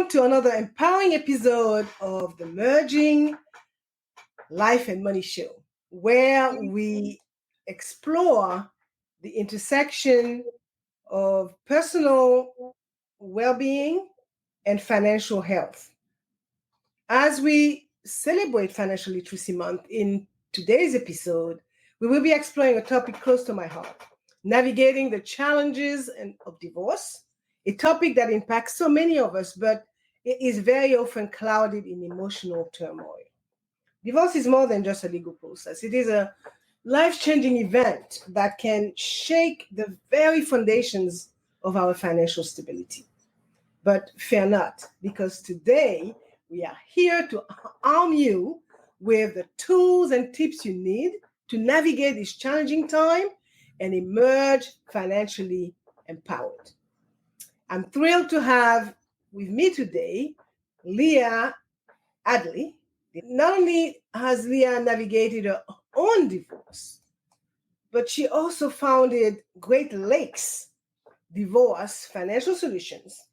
Welcome to another empowering episode of the Merging Life and Money Show, where we explore the intersection of personal well-being and financial health. As we celebrate Financial Literacy Month in today's episode, we will be exploring a topic close to my heart, navigating the challenges of divorce, a topic that impacts so many of us, but it is very often clouded in emotional turmoil. Divorce is more than just a legal process. It is a life-changing event that can shake the very foundations of our financial stability. But fear not, because today we are here to arm you with the tools and tips you need to navigate this challenging time and emerge financially empowered. I'm thrilled to have with me today Leah Hadley. Not only has Leah navigated her own divorce, but she also founded Great Lakes Divorce Financial Solutions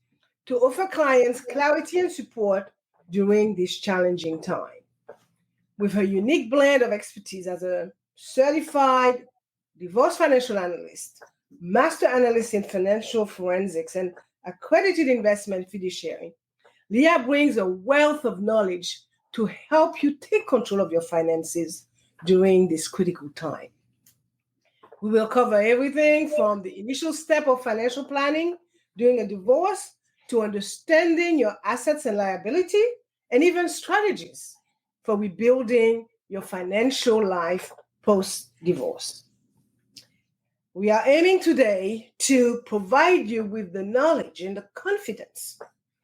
to offer clients clarity and support during this challenging time. With her unique blend of expertise as a certified divorce financial analyst, master analyst in financial forensics, and accredited investment fiduciary, Leah brings a wealth of knowledge to help you take control of your finances during this critical time. We will cover everything from the initial step of financial planning during a divorce to understanding your assets and liability, and even strategies for rebuilding your financial life post-divorce. We are aiming today to provide you with the knowledge and the confidence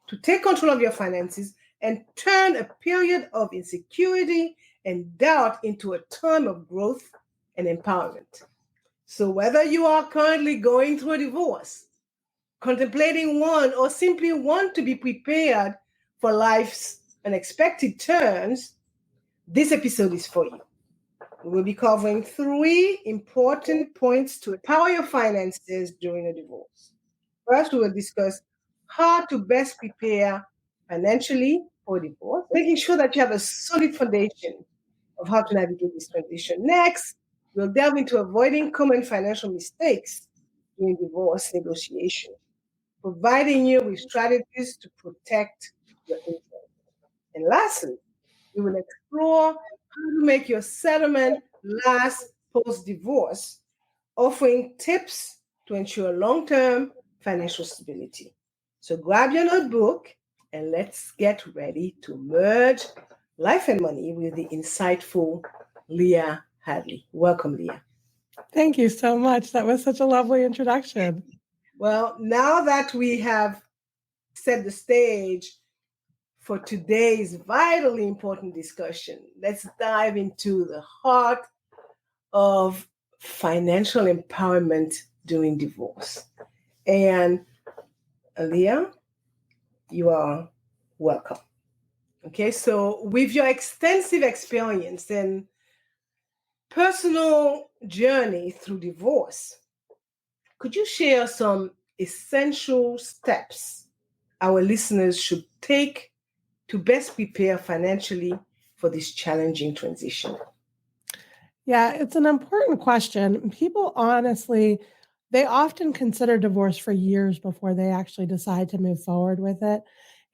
to take control of your finances and turn a period of insecurity and doubt into a time of growth and empowerment. So whether you are currently going through a divorce, contemplating one, or simply want to be prepared for life's unexpected turns, this episode is for you. We will be covering 3 important points to empower your finances during a divorce. First, we will discuss how to best prepare financially for divorce, making sure that you have a solid foundation of how to navigate this transition. Next, we'll delve into avoiding common financial mistakes during divorce negotiation, providing you with strategies to protect your interests. And lastly, we will explore how to make your settlement last post-divorce, offering tips to ensure long-term financial stability. So grab your notebook and let's get ready to merge life and money with the insightful Leah Hadley. Welcome, Leah. Thank you so much. That was such a lovely introduction. Well, now that we have set the stage for today's vitally important discussion, let's dive into the heart of financial empowerment during divorce. And Leah, you are welcome. Okay, so with your extensive experience and personal journey through divorce, could you share some essential steps our listeners should take to best prepare financially for this challenging transition? Yeah, it's an important question. People honestly, they often consider divorce for years before they actually decide to move forward with it.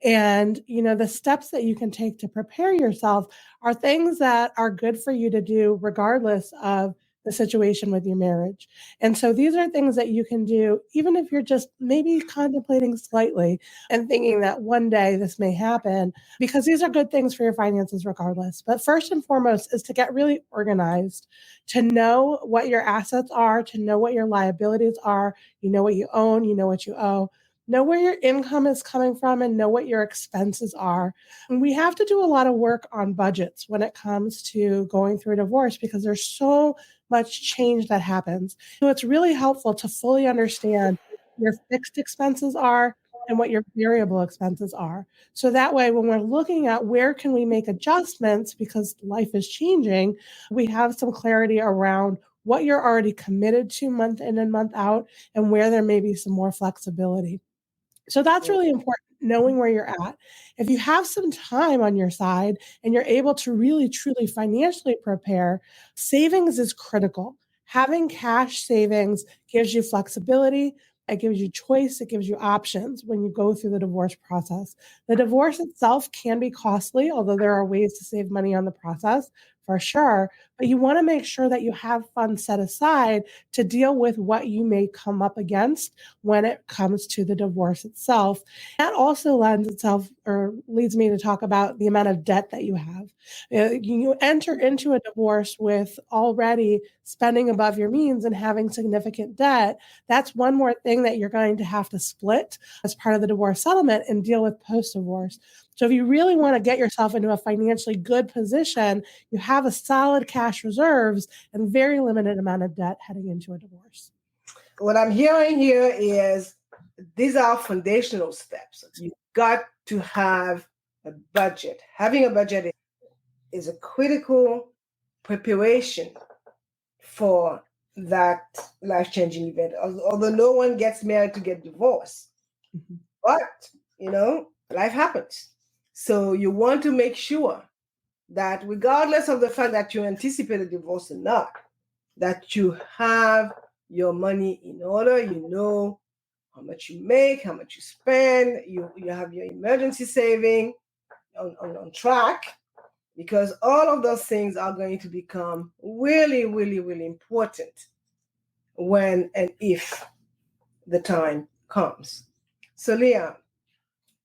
And, the steps that you can take to prepare yourself are things that are good for you to do regardless of the situation with your marriage. And so these are things that you can do even if you're just maybe contemplating slightly and thinking that one day this may happen, because these are good things for your finances regardless. But first and foremost is to get really organized, to know what your assets are, to know what your liabilities are, what you own, what you owe. Know where your income is coming from and know what your expenses are. And we have to do a lot of work on budgets when it comes to going through a divorce because there's so much change that happens. So it's really helpful to fully understand your fixed expenses are and what your variable expenses are. So that way, when we're looking at where can we make adjustments because life is changing, we have some clarity around what you're already committed to month in and month out and where there may be some more flexibility. So that's really important. knowing where you're at. If you have some time on your side and you're able to really, truly financially prepare, savings is critical. Having cash savings gives you flexibility. It gives you choice. It gives you options when you go through the divorce process. The divorce itself can be costly, although there are ways to save money on the process for sure. But you want to make sure that you have funds set aside to deal with what you may come up against when it comes to the divorce itself. That also lends itself or leads me to talk about the amount of debt that you have. You enter into a divorce with already spending above your means and having significant debt. That's one more thing that you're going to have to split as part of the divorce settlement and deal with post-divorce. So if you really want to get yourself into a financially good position, you have a solid cash reserves and very limited amount of debt heading into a divorce. What I'm hearing here is these are foundational steps. You've got to have a budget. Having a budget is a critical preparation for that life-changing event. Although no one gets married to get divorced, but life happens. So you want to make sure that regardless of the fact that you anticipate a divorce or not, that you have your money in order, you know how much you make, how much you spend, you have your emergency saving on track, because all of those things are going to become really, really, really important when and if the time comes. So Leah,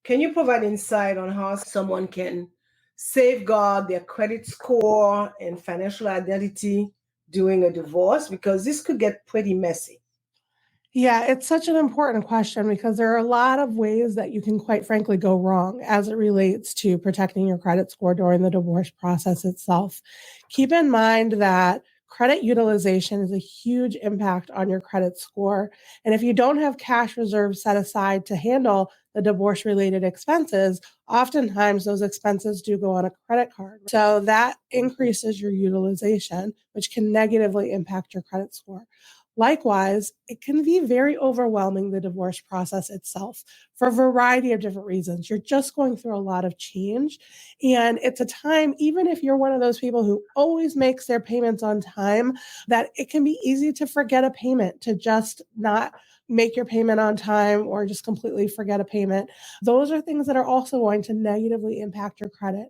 can you provide insight on how someone can safeguard their credit score and financial identity during a divorce? Because this could get pretty messy. Yeah, it's such an important question because there are a lot of ways that you can, quite frankly, go wrong as it relates to protecting your credit score during the divorce process itself. Keep in mind that credit utilization is a huge impact on your credit score. And if you don't have cash reserves set aside to handle the divorce related expenses, oftentimes those expenses do go on a credit card. So that increases your utilization, which can negatively impact your credit score. Likewise, it can be very overwhelming, the divorce process itself, for a variety of different reasons. You're just going through a lot of change. And it's a time, even if you're one of those people who always makes their payments on time, that it can be easy to forget a payment, to just not make your payment on time or just completely forget a payment. Those are things that are also going to negatively impact your credit.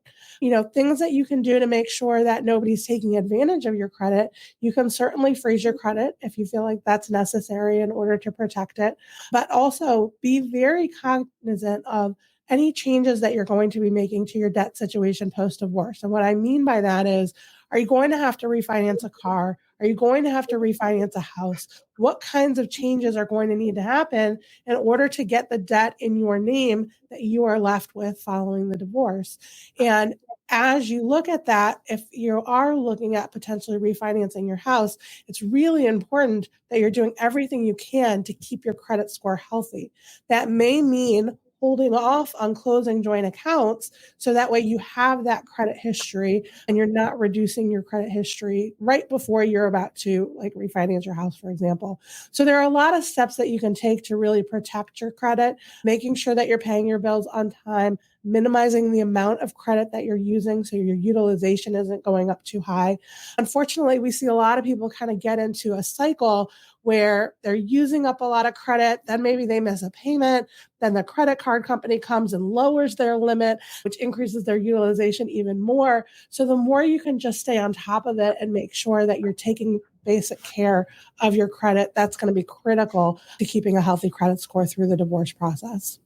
Things that you can do to make sure that nobody's taking advantage of your credit. You can certainly freeze your credit if you feel like that's necessary in order to protect it, but also be very cognizant of any changes that you're going to be making to your debt situation post-divorce. And what I mean by that is, are you going to have to refinance a car? Are you going to have to refinance a house? What kinds of changes are going to need to happen in order to get the debt in your name that you are left with following the divorce? And as you look at that, if you are looking at potentially refinancing your house, it's really important that you're doing everything you can to keep your credit score healthy. That may mean holding off on closing joint accounts so that way you have that credit history and you're not reducing your credit history right before you're about to refinance your house, for example. So there are a lot of steps that you can take to really protect your credit, making sure that you're paying your bills on time, minimizing the amount of credit that you're using so your utilization isn't going up too high. Unfortunately, we see a lot of people kind of get into a cycle where they're using up a lot of credit, then maybe they miss a payment, then the credit card company comes and lowers their limit, which increases their utilization even more. So the more you can just stay on top of it and make sure that you're taking basic care of your credit, that's going to be critical to keeping a healthy credit score through the divorce process.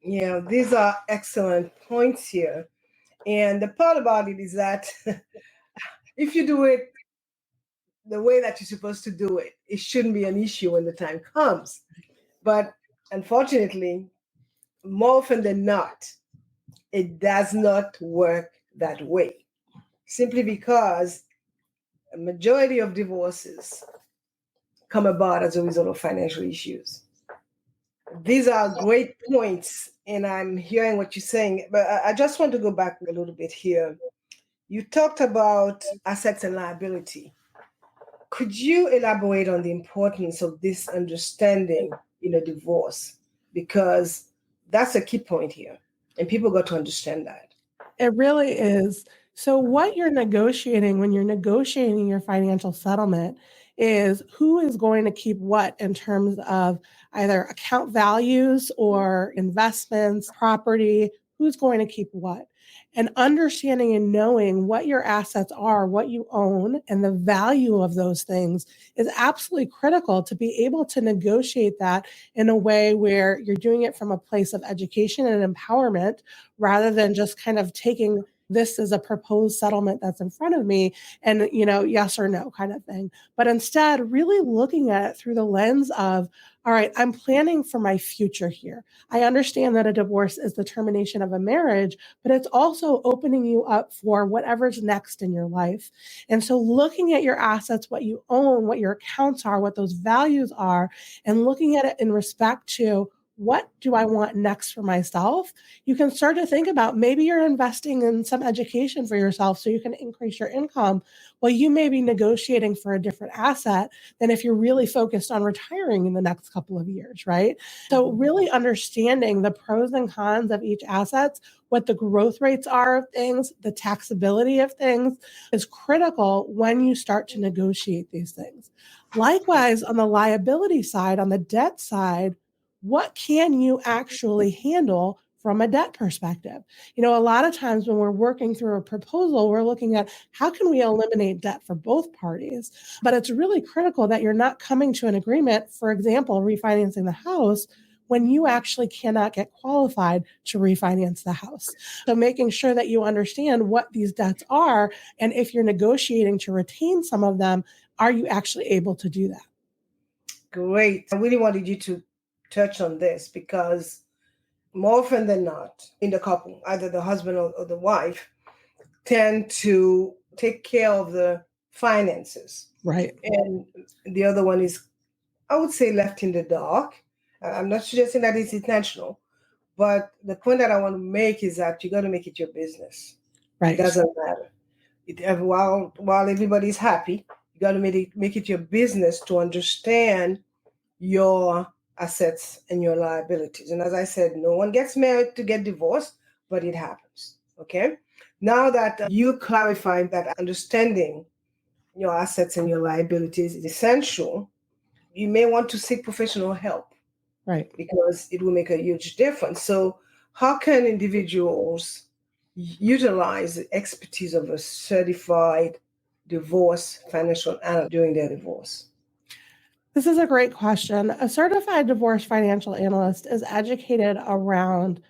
Yeah, these are excellent points here. And the part about it is that if you do it the way that you're supposed to do it, it shouldn't be an issue when the time comes. But unfortunately, more often than not, it does not work that way. Simply because a majority of divorces come about as a result of financial issues. These are great points, and I'm hearing what you're saying, but I just want to go back a little bit here. You talked about assets and liability. Could you elaborate on the importance of this understanding in a divorce? Because That's a key point here. And people got to understand that. It really is. So, what you're negotiating when you're negotiating your financial settlement is who is going to keep what in terms of either account values or investments, property, who's going to keep what. And understanding and knowing what your assets are, what you own, and the value of those things is absolutely critical to be able to negotiate that in a way where you're doing it from a place of education and empowerment rather than just kind of taking this as a proposed settlement that's in front of me and, yes or no kind of thing. But instead, really looking at it through the lens of, all right, I'm planning for my future here. I understand that a divorce is the termination of a marriage, but it's also opening you up for whatever's next in your life. And so looking at your assets, what you own, what your accounts are, what those values are, and looking at it in respect to what do I want next for myself? You can start to think about maybe you're investing in some education for yourself so you can increase your income. Well, you may be negotiating for a different asset than if you're really focused on retiring in the next couple of years, right? So really understanding the pros and cons of each asset, what the growth rates are of things, the taxability of things is critical when you start to negotiate these things. Likewise, on the liability side, on the debt side, what can you actually handle from a debt perspective? A lot of times when we're working through a proposal, we're looking at how can we eliminate debt for both parties? But it's really critical that you're not coming to an agreement, for example, refinancing the house when you actually cannot get qualified to refinance the house. So making sure that you understand what these debts are, and if you're negotiating to retain some of them, are you actually able to do that? Great. I really wanted you to touch on this because more often than not, in the couple, either the husband or the wife, tend to take care of the finances. Right. And the other one is, I would say, left in the dark. I'm not suggesting that it's intentional, but the point that I want to make is that you got to make it your business. Right. It doesn't matter. While everybody's happy, you got to make it your business to understand your assets and your liabilities. And as I said, no one gets married to get divorced, but it happens. Okay. Now that you clarified that understanding your assets and your liabilities is essential, you may want to seek professional help. Right. Because it will make a huge difference. So, how can individuals utilize the expertise of a certified divorce financial analyst during their divorce? This is a great question. A certified divorce financial analyst is educated around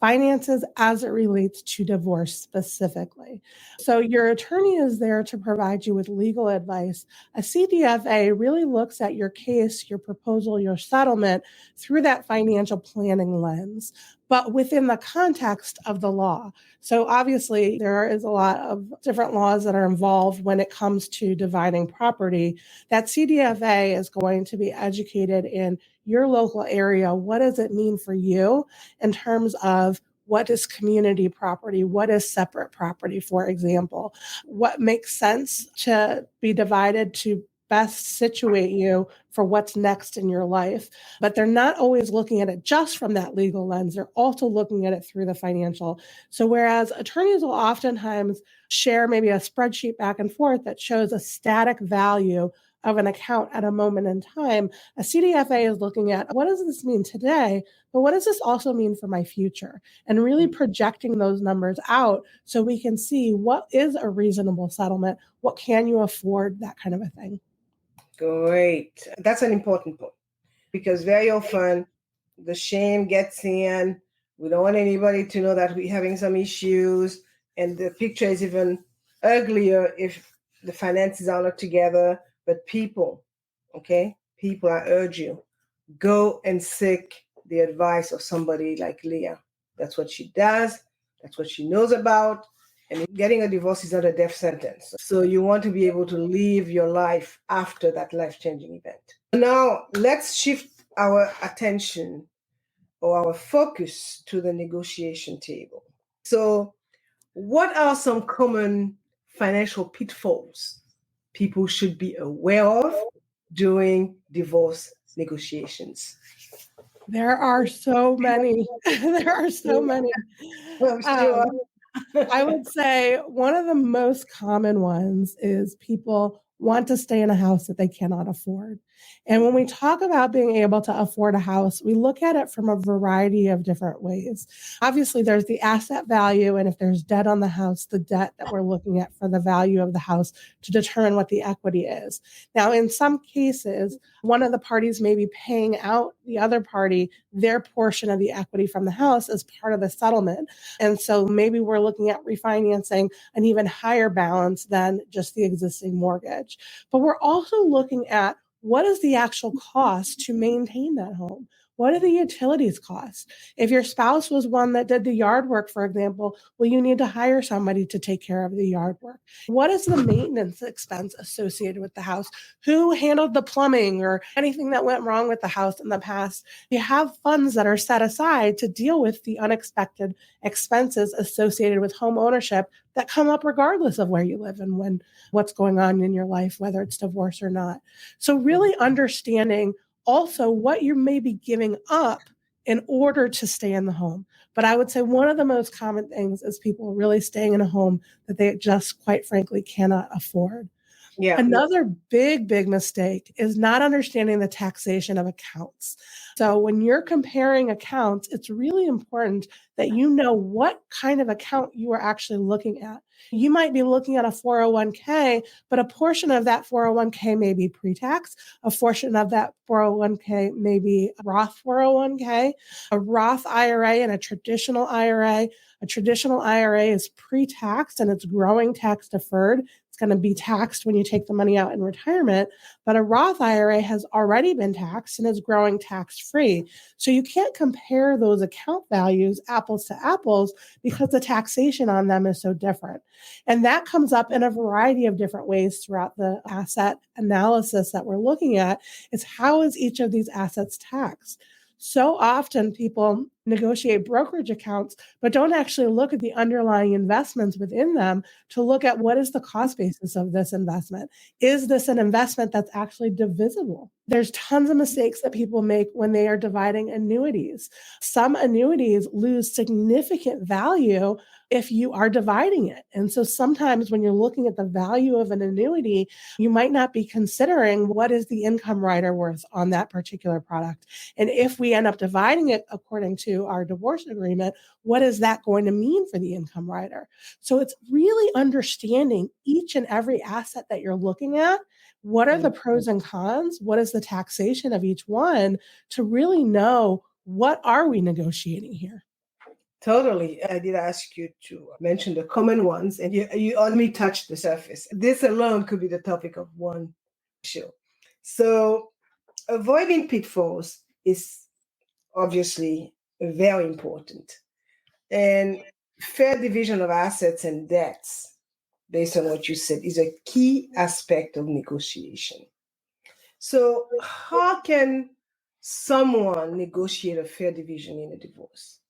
finances as it relates to divorce specifically. So your attorney is there to provide you with legal advice. A CDFA really looks at your case, your proposal, your settlement through that financial planning lens, but within the context of the law. So obviously there is a lot of different laws that are involved when it comes to dividing property. That CDFA is going to be educated in your local area. What does it mean for you in terms of what is community property? What is separate property, for example? What makes sense to be divided to best situate you for what's next in your life. But they're not always looking at it just from that legal lens. They're also looking at it through the financial. So whereas attorneys will oftentimes share maybe a spreadsheet back and forth that shows a static value of an account at a moment in time, a CDFA is looking at what does this mean today, but what does this also mean for my future? And really projecting those numbers out so we can see what is a reasonable settlement, what can you afford, that kind of a thing. Great. That's an important point because very often the shame gets in. We don't want anybody to know that we're having some issues, and the picture is even uglier if the finances are not together. But people, I urge you, go and seek the advice of somebody like Leah. That's what she does. That's what she knows about. And getting a divorce is not a death sentence. So you want to be able to live your life after that life-changing event. Now, let's shift our attention or our focus to the negotiation table. So, what are some common financial pitfalls people should be aware of during divorce negotiations? There are so many. There are so many. I'm sure. I would say one of the most common ones is people want to stay in a house that they cannot afford. And when we talk about being able to afford a house, we look at it from a variety of different ways. Obviously, there's the asset value, and if there's debt on the house, the debt that we're looking at for the value of the house to determine what the equity is. Now, in some cases, one of the parties may be paying out the other party their portion of the equity from the house as part of the settlement. And so maybe we're looking at refinancing an even higher balance than just the existing mortgage. But we're also looking at what is the actual cost to maintain that home? What do the utilities cost? If your spouse was one that did the yard work, for example, well, you need to hire somebody to take care of the yard work. What is the maintenance expense associated with the house? Who handled the plumbing or anything that went wrong with the house in the past? You have funds that are set aside to deal with the unexpected expenses associated with home ownership that come up regardless of where you live and what's going on in your life, whether it's divorce or not. So really understanding also what you may be giving up in order to stay in the home. But I would say one of the most common things is people really staying in a home that they just quite frankly cannot afford. Yeah. Another big mistake is not understanding the taxation of accounts. So when you're comparing accounts, it's really important that you know what kind of account you are actually looking at. You might be looking at a 401k, but a portion of that 401k may be pre-tax. A portion of that 401k may be a Roth 401k, a Roth IRA, and a traditional IRA. A traditional IRA is pre-taxed and it's growing tax deferred. Going to be taxed when you take the money out in retirement, but a Roth IRA has already been taxed and is growing tax-free. So you can't compare those account values apples to apples because the taxation on them is so different. And that comes up in a variety of different ways throughout the asset analysis that we're looking at is how is each of these assets taxed? So often people negotiate brokerage accounts, but don't actually look at the underlying investments within them to look at what is the cost basis of this investment. Is this an investment that's actually divisible? There's tons of mistakes that people make when they are dividing annuities. Some annuities lose significant value if you are dividing it. And so sometimes when you're looking at the value of an annuity, you might not be considering what is the income rider worth on that particular product. And if we end up dividing it according to our divorce agreement, what is that going to mean for the income rider? So it's really understanding each and every asset that you're looking at. What are the pros and cons? What is the taxation of each one to really know what are we negotiating here? Totally. I did ask you to mention the common ones, and you only touched the surface. This alone could be the topic of one show. So, avoiding pitfalls is obviously very important. And fair division of assets and debts, based on what you said, is a key aspect of negotiation. So, how can someone negotiate a fair division in a divorce?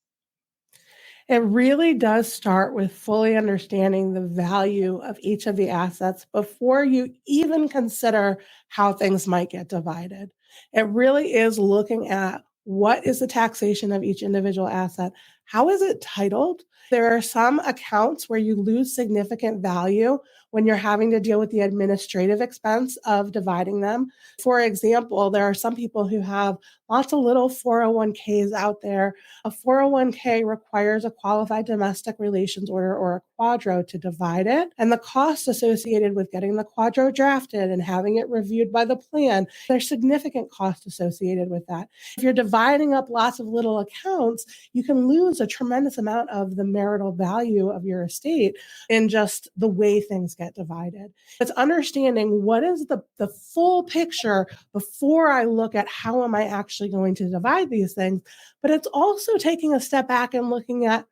It really does start with fully understanding the value of each of the assets before you even consider how things might get divided. It really is looking at what is the taxation of each individual asset? How is it titled? There are some accounts where you lose significant value when you're having to deal with the administrative expense of dividing them. For example, there are some people who have lots of little 401ks out there. A 401k requires a qualified domestic relations order or a quadro to divide it. And the costs associated with getting the quadro drafted and having it reviewed by the plan, there's significant cost associated with that. If you're dividing up lots of little accounts, you can lose a tremendous amount of the marital value of your estate in just the way things get divided. It's understanding what is the full picture before I look at how am I actually going to divide these things. But it's also taking a step back and looking at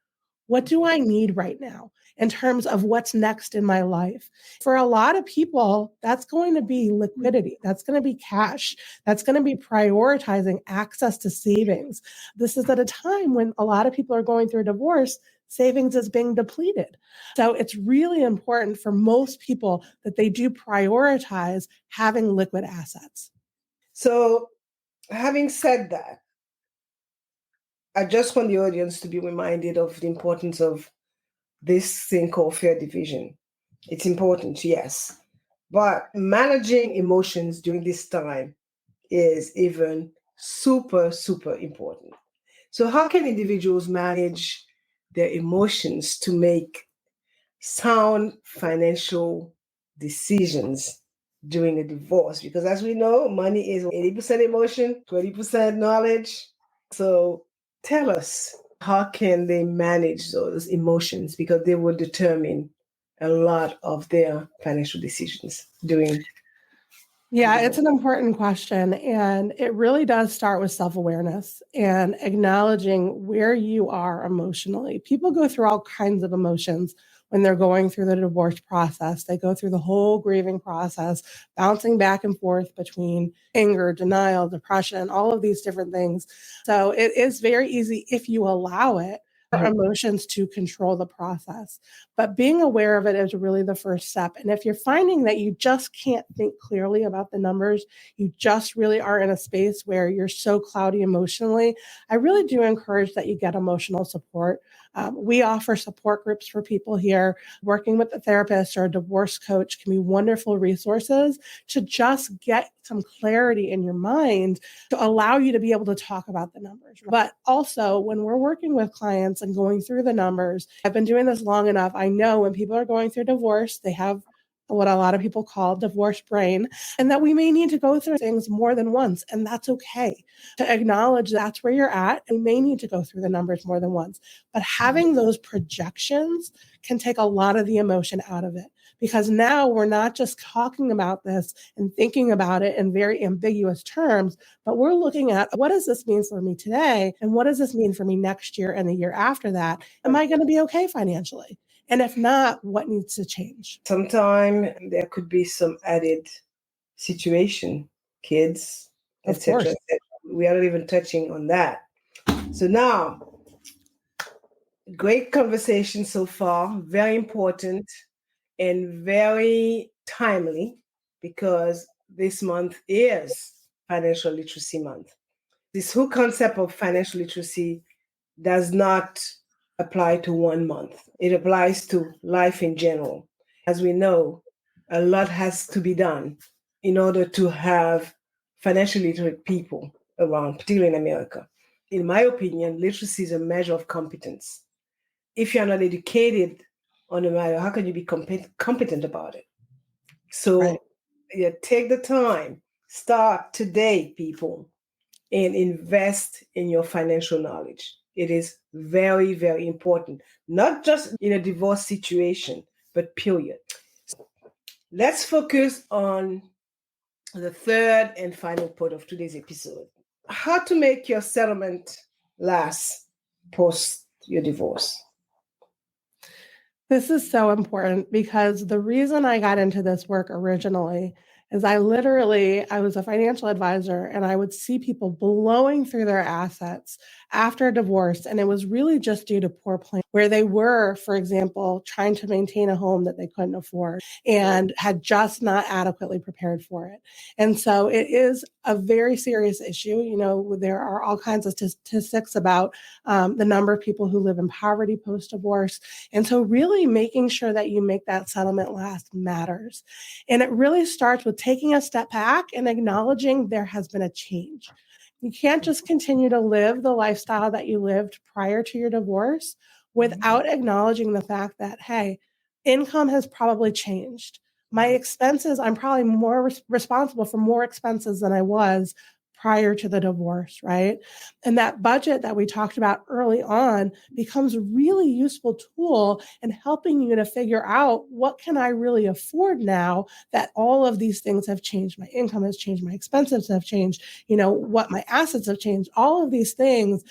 what do I need right now in terms of what's next in my life. For a lot of people, that's going to be liquidity. That's going to be cash. That's going to be prioritizing access to savings. This is at a time when a lot of people are going through a divorce. Savings is being depleted. So it's really important for most people that they do prioritize having liquid assets. So, having said that, I just want the audience to be reminded of the importance of this thing called fair division. It's important, yes. But managing emotions during this time is even super, super important. So, how can individuals manage their emotions to make sound financial decisions during a divorce? Because, as we know, money is 80% emotion, 20% knowledge. So, tell us, how can they manage those emotions? Because they will determine a lot of their financial decisions during. Yeah, it's an important question. And it really does start with self-awareness and acknowledging where you are emotionally. People go through all kinds of emotions when they're going through the divorce process. They go through the whole grieving process, bouncing back and forth between anger, denial, depression, all of these different things. So it is very easy, if you allow it, for emotions to control the process. But being aware of it is really the first step. And if you're finding that you just can't think clearly about the numbers, you just really are in a space where you're so cloudy emotionally, I really do encourage that you get emotional support. We offer support groups for people here. Working with a therapist or a divorce coach can be wonderful resources to just get some clarity in your mind to allow you to be able to talk about the numbers. But also, when we're working with clients and going through the numbers, I've been doing this long enough. I know when people are going through divorce, they have what a lot of people call divorce brain, and that we may need to go through things more than once. And that's okay to acknowledge that's where you're at. And we may need to go through the numbers more than once. But having those projections can take a lot of the emotion out of it, because now we're not just talking about this and thinking about it in very ambiguous terms, but we're looking at, what does this mean for me today? And what does this mean for me next year and the year after that? Am I going to be okay financially? And if not, what needs to change? Sometimes there could be some added situation, kids, etc. We are not even touching on that. So now, great conversation so far, very important and very timely, because this month is Financial Literacy Month. This whole concept of financial literacy does not apply to one month. It applies to life in general. As we know, a lot has to be done in order to have financially literate people around, particularly in America. In my opinion, literacy is a measure of competence. If you're not educated on a matter, how can you be competent about it? So, yeah, take the time, start today, people, and invest in your financial knowledge. It is very, very important, not just in a divorce situation, but period. Let's focus on the third and final part of today's episode: how to make your settlement last post your divorce. This is so important, because the reason I got into this work originally is I was a financial advisor, and I would see people blowing through their assets after a divorce. And it was really just due to poor planning, where they were, for example, trying to maintain a home that they couldn't afford and had just not adequately prepared for it. And so it is a very serious issue. You know, there are all kinds of statistics about the number of people who live in poverty post-divorce. And so really making sure that you make that settlement last matters. And it really starts with taking a step back and acknowledging there has been a change. You can't just continue to live the lifestyle that you lived prior to your divorce without acknowledging the fact that, hey, income has probably changed. My expenses, I'm probably more responsible for more expenses than I was prior to the divorce, right? And that budget that we talked about early on becomes a really useful tool in helping you to figure out, what can I really afford now that all of these things have changed? My income has changed, my expenses have changed, what my assets have changed. All of these things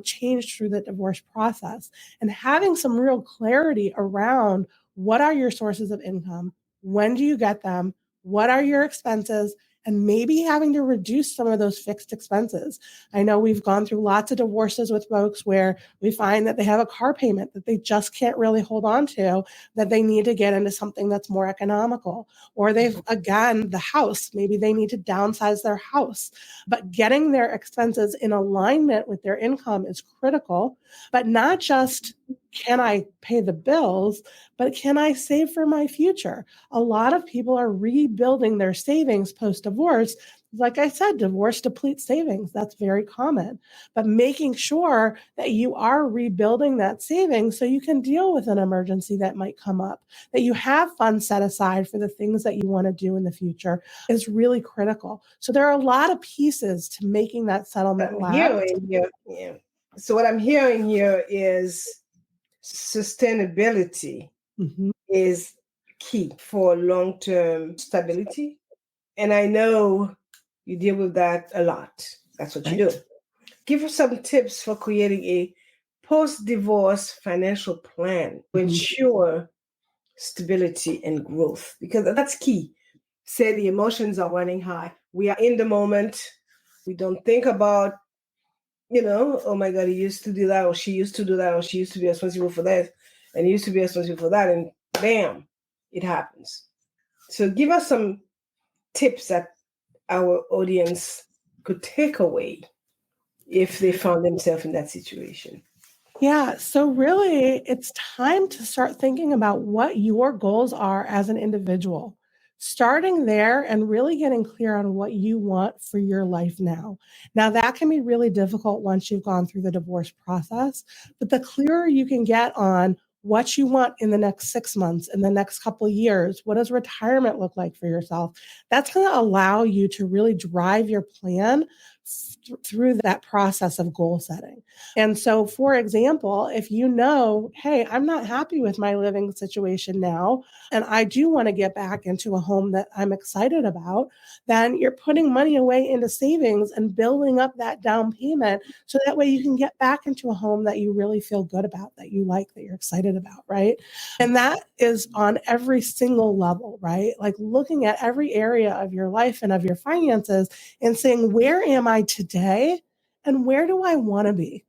changed through the divorce process. And having some real clarity around, what are your sources of income? When do you get them? What are your expenses? and maybe having to reduce some of those fixed expenses. I know we've gone through lots of divorces with folks where we find that they have a car payment that they just can't really hold on to, that they need to get into something that's more economical. Or they've, again, the house, maybe they need to downsize their house. But getting their expenses in alignment with their income is critical, but not just can I pay the bills, but can I save for my future? A lot of people are rebuilding their savings post-divorce. Like I said, divorce depletes savings. That's very common. But making sure that you are rebuilding that savings so you can deal with an emergency that might come up, that you have funds set aside for the things that you want to do in the future is really critical. So there are a lot of pieces to making that settlement last. So what I'm hearing here is sustainability is key for long-term stability. And I know you deal with that a lot. That's what you do. Give us some tips for creating a post-divorce financial plan to ensure stability and growth, because that's key. Say the emotions are running high. We are in the moment. We don't think about, oh my God, he used to do that, or she used to do that, or she used to be responsible for that, and he used to be responsible for that, and bam, it happens. So give us some tips that our audience could take away if they found themselves in that situation. Yeah, so really, it's time to start thinking about what your goals are as an individual. Starting there and really getting clear on what you want for your life now. Now, that can be really difficult once you've gone through the divorce process, but the clearer you can get on what you want in the next 6 months, in the next couple of years, what does retirement look like for yourself? That's going to allow you to really drive your plan through that process of goal setting. And so, for example, if you know, hey, I'm not happy with my living situation now, and I do want to get back into a home that I'm excited about, then you're putting money away into savings and building up that down payment so that way you can get back into a home that you really feel good about, that you like, that you're excited about, right? And that is on every single level, right? Like looking at every area of your life and of your finances and saying, where am I today and where do I want to be?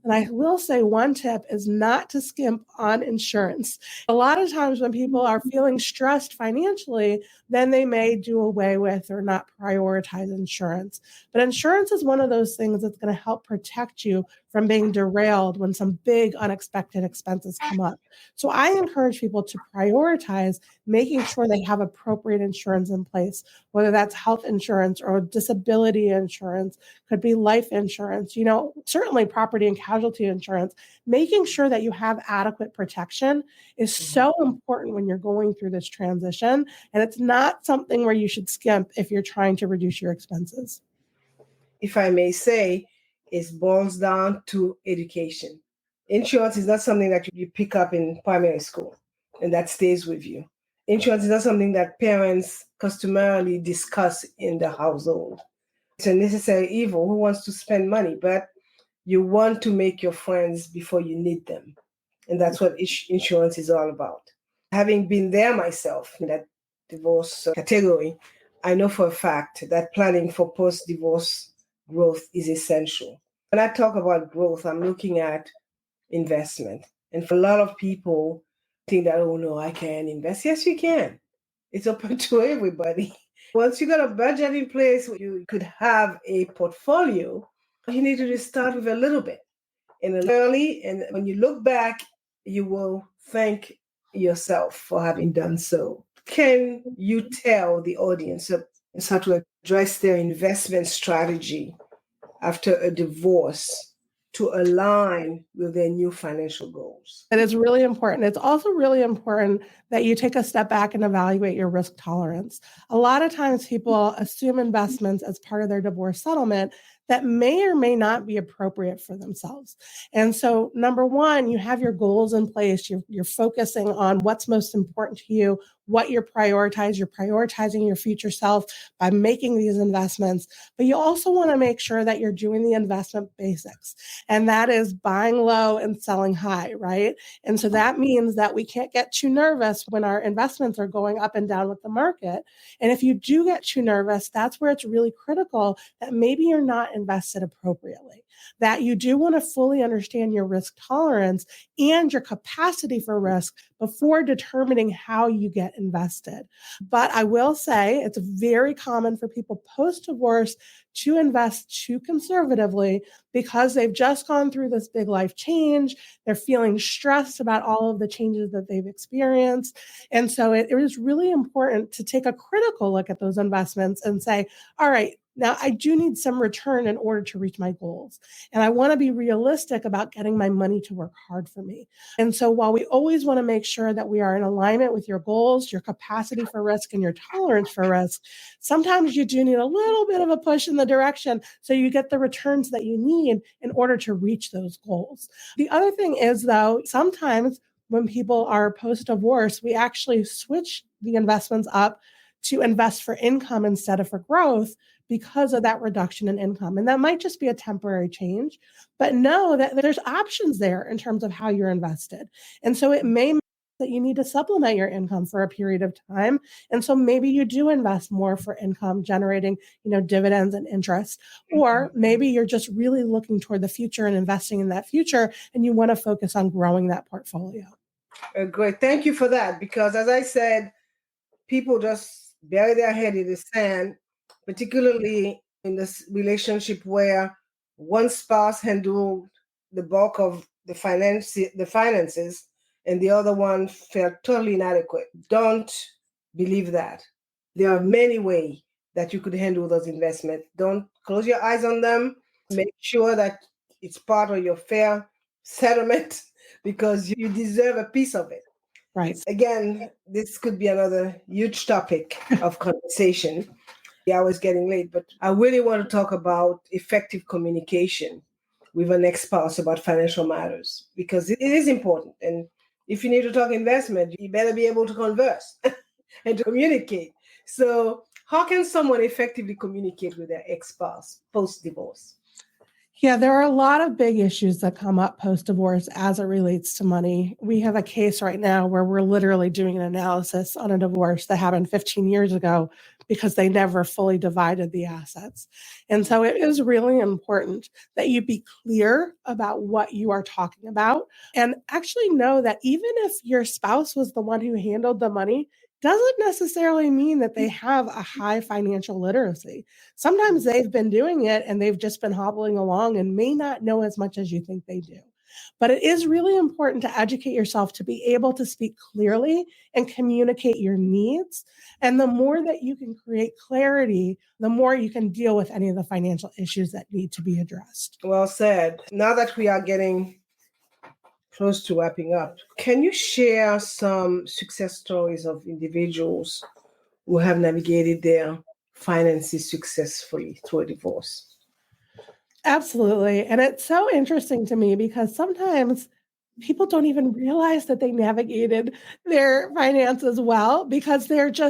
And I will say one tip is not to skimp on insurance. A lot of times when people are feeling stressed financially, then they may do away with or not prioritize insurance. But insurance is one of those things that's going to help protect you from being derailed when some big unexpected expenses come up. So I encourage people to prioritize making sure they have appropriate insurance in place, whether that's health insurance or disability insurance, could be life insurance, certainly property and casualty insurance. Making sure that you have adequate protection is so important when you're going through this transition. And it's not something where you should skimp if you're trying to reduce your expenses. If I may say, it boils down to education. Insurance is not something that you pick up in primary school and that stays with you. Insurance is not something that parents customarily discuss in the household. It's a necessary evil. Who wants to spend money? But you want to make your friends before you need them. And that's what insurance is all about. Having been there myself in that divorce category, I know for a fact that planning for post-divorce growth is essential. When I talk about growth, I'm looking at investment. And for a lot of people think that, oh no, I can't invest. Yes, you can. It's open to everybody. Once you got a budget in place, you could have a portfolio. You need to just start with a little bit and early. And when you look back, you will thank yourself for having done so. Can you tell the audience how to address their investment strategy after a divorce to align with their new financial goals? And it's really important. It's also really important that you take a step back and evaluate your risk tolerance. A lot of times people assume investments as part of their divorce settlement that may or may not be appropriate for themselves. And so, number one, you have your goals in place. You're focusing on what's most important to you, what you're prioritizing. You're prioritizing your future self by making these investments. But you also want to make sure that you're doing the investment basics. And that is buying low and selling high, right? And so that means that we can't get too nervous when our investments are going up and down with the market. And if you do get too nervous, that's where it's really critical that maybe you're not invested appropriately, that you do want to fully understand your risk tolerance and your capacity for risk before determining how you get invested. But I will say it's very common for people post-divorce to invest too conservatively because they've just gone through this big life change. They're feeling stressed about all of the changes that they've experienced. And so it is really important to take a critical look at those investments and say, all right, now I do need some return in order to reach my goals. And I want to be realistic about getting my money to work hard for me. And so while we always want to make sure that we are in alignment with your goals, your capacity for risk, and your tolerance for risk, sometimes you do need a little bit of a push in the direction so you get the returns that you need in order to reach those goals. The other thing is, though, sometimes when people are post-divorce, we actually switch the investments up to invest for income instead of for growth because of that reduction in income. And that might just be a temporary change, but know that there's options there in terms of how you're invested. And so it may mean that you need to supplement your income for a period of time. And so maybe you do invest more for income generating, dividends and interest, or maybe you're just really looking toward the future and investing in that future, and you want to focus on growing that portfolio. Great. Thank you for that. Because as I said, people just bury their head in the sand, particularly in this relationship where one spouse handled the bulk of the finances and the other one felt totally inadequate. Don't believe that. There are many ways that you could handle those investments. Don't close your eyes on them. Make sure that it's part of your fair settlement because you deserve a piece of it. Right. Again, this could be another huge topic of conversation. The hour's getting late, but I really want to talk about effective communication with an ex-spouse about financial matters because it is important. And if you need to talk investment, you better be able to converse and to communicate. So how can someone effectively communicate with their ex-spouse post-divorce? Yeah, there are a lot of big issues that come up post-divorce as it relates to money. We have a case right now where we're literally doing an analysis on a divorce that happened 15 years ago because they never fully divided the assets. And so it is really important that you be clear about what you are talking about and actually know that even if your spouse was the one who handled the money, doesn't necessarily mean that they have a high financial literacy. Sometimes they've been doing it and they've just been hobbling along and may not know as much as you think they do. But it is really important to educate yourself to be able to speak clearly and communicate your needs. And the more that you can create clarity, the more you can deal with any of the financial issues that need to be addressed. Well said. Now that we are getting close to wrapping up, can you share some success stories of individuals who have navigated their finances successfully through a divorce? Absolutely. And it's so interesting to me because sometimes people don't even realize that they navigated their finances well because there's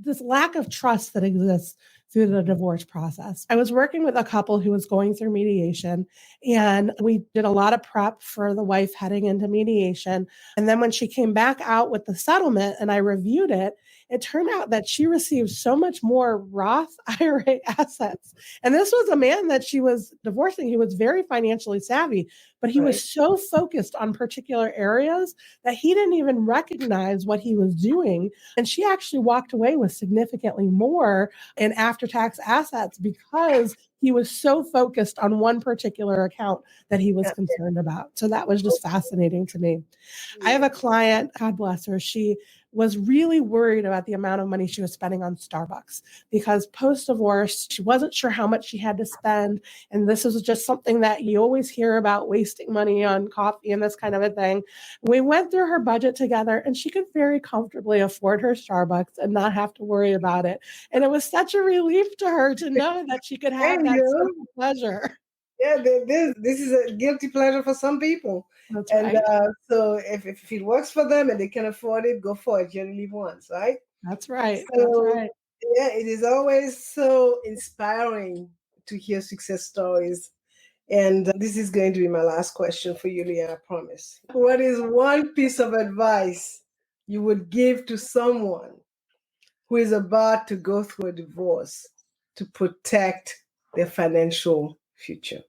this lack of trust that exists through the divorce process. I was working with a couple who was going through mediation, and we did a lot of prep for the wife heading into mediation. And then when she came back out with the settlement and I reviewed it, it turned out that she received so much more Roth IRA assets. And this was a man that she was divorcing. He was very financially savvy, but he was so focused on particular areas that he didn't even recognize what he was doing. And she actually walked away with significantly more in after-tax assets because he was so focused on one particular account that he was concerned about. So that was just fascinating to me. I have a client, God bless her, she was really worried about the amount of money she was spending on Starbucks, because post-divorce, she wasn't sure how much she had to spend. And this is just something that you always hear about, wasting money on coffee and this kind of a thing. We went through her budget together, and she could very comfortably afford her Starbucks and not have to worry about it. And it was such a relief to her to know that she could have that simple pleasure. Yeah, this is a guilty pleasure for some people. That's and right. So if it works for them and they can afford it, go for it. You only live once, right? That's right. So That's right. yeah, it is always so inspiring to hear success stories. And this is going to be my last question for you, Leah, I promise. What is one piece of advice you would give to someone who is about to go through a divorce to protect their financial future?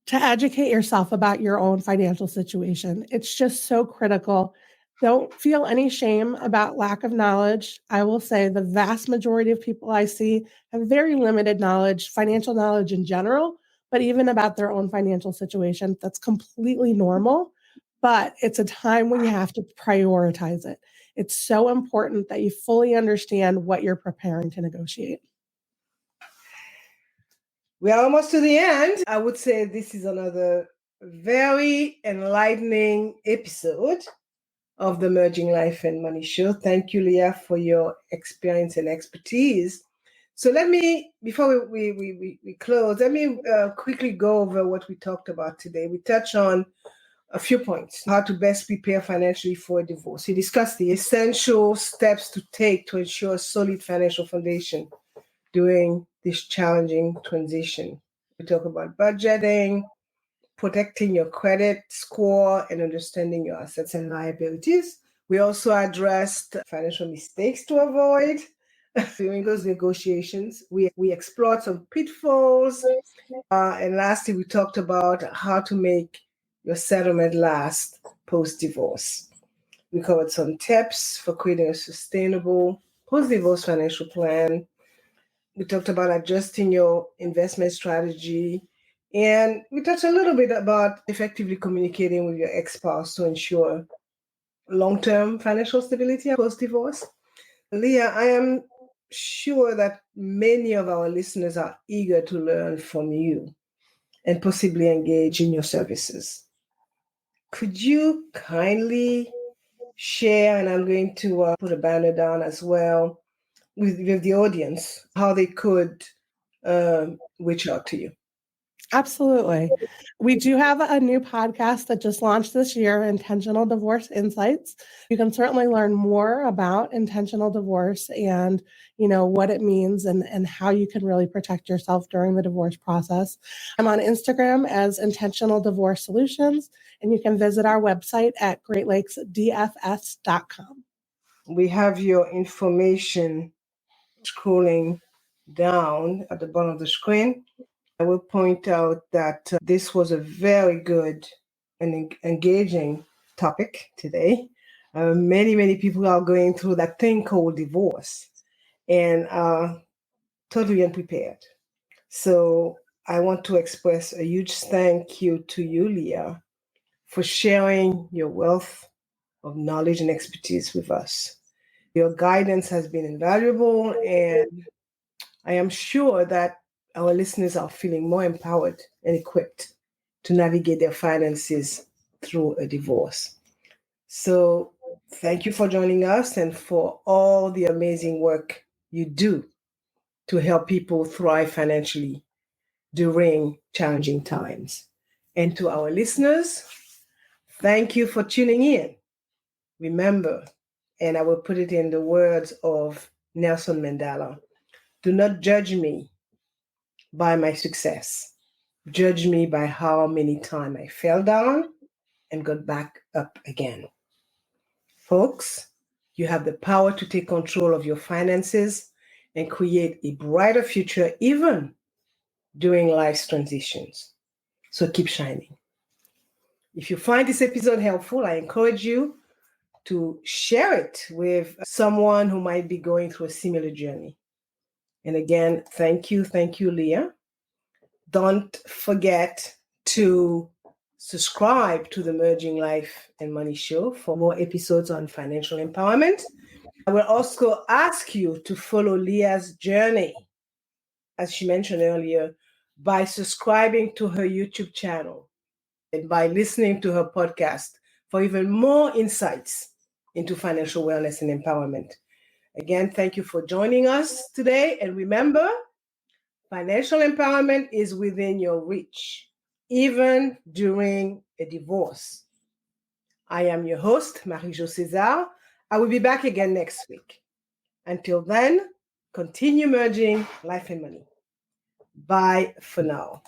To educate yourself about your own financial situation. It's just so critical. Don't feel any shame about lack of knowledge. I will say the vast majority of people I see have very limited knowledge, financial knowledge in general, but even about their own financial situation. That's completely normal, but it's a time when you have to prioritize it. It's so important that you fully understand what you're preparing to negotiate. We are almost to the end. I would say this is another very enlightening episode of the Merging Life and Money Show. Thank you, Leah, for your experience and expertise. So let me, before we close, let me quickly go over what we talked about today. We touched on a few points: how to best prepare financially for a divorce. We discussed the essential steps to take to ensure a solid financial foundation during this challenging transition. We talk about budgeting, protecting your credit score, and understanding your assets and liabilities. We also addressed financial mistakes to avoid during those negotiations. We explored some pitfalls. And lastly, we talked about how to make your settlement last post-divorce. We covered some tips for creating a sustainable post-divorce financial plan. We talked about adjusting your investment strategy. And we touched a little bit about effectively communicating with your ex-spouse to ensure long-term financial stability post-divorce. Leah, I am sure that many of our listeners are eager to learn from you and possibly engage in your services. Could you kindly share, and I'm going to put a banner down as well, with the audience, how they could reach out to you? Absolutely. We do have a new podcast that just launched this year, Intentional Divorce Insights. You can certainly learn more about intentional divorce and, what it means and how you can really protect yourself during the divorce process. I'm on Instagram as Intentional Divorce Solutions, and you can visit our website at greatlakesdfs.com. We have your information scrolling down at the bottom of the screen. I will point out that this was a very good and engaging topic today. Many people are going through that thing called divorce and are totally unprepared. So I want to express a huge thank you to you, Leah, for sharing your wealth of knowledge and expertise with us. Your guidance has been invaluable, and I am sure that our listeners are feeling more empowered and equipped to navigate their finances through a divorce. So thank you for joining us and for all the amazing work you do to help people thrive financially during challenging times. And to our listeners, thank you for tuning in. Remember, and I will put it in the words of Nelson Mandela, do not judge me by my success. Judge me by how many times I fell down and got back up again. Folks, you have the power to take control of your finances and create a brighter future even during life's transitions. So keep shining. If you find this episode helpful, I encourage you to share it with someone who might be going through a similar journey. And again, thank you, Leah. Don't forget to subscribe to the Merging Life and Money Show for more episodes on financial empowerment. I will also ask you to follow Leah's journey, as she mentioned earlier, by subscribing to her YouTube channel and by listening to her podcast for even more insights into financial wellness and empowerment. Again, thank you for joining us today. And remember, financial empowerment is within your reach, even during a divorce. I am your host, Marie-Jo César. I will be back again next week. Until then, continue merging life and money. Bye for now.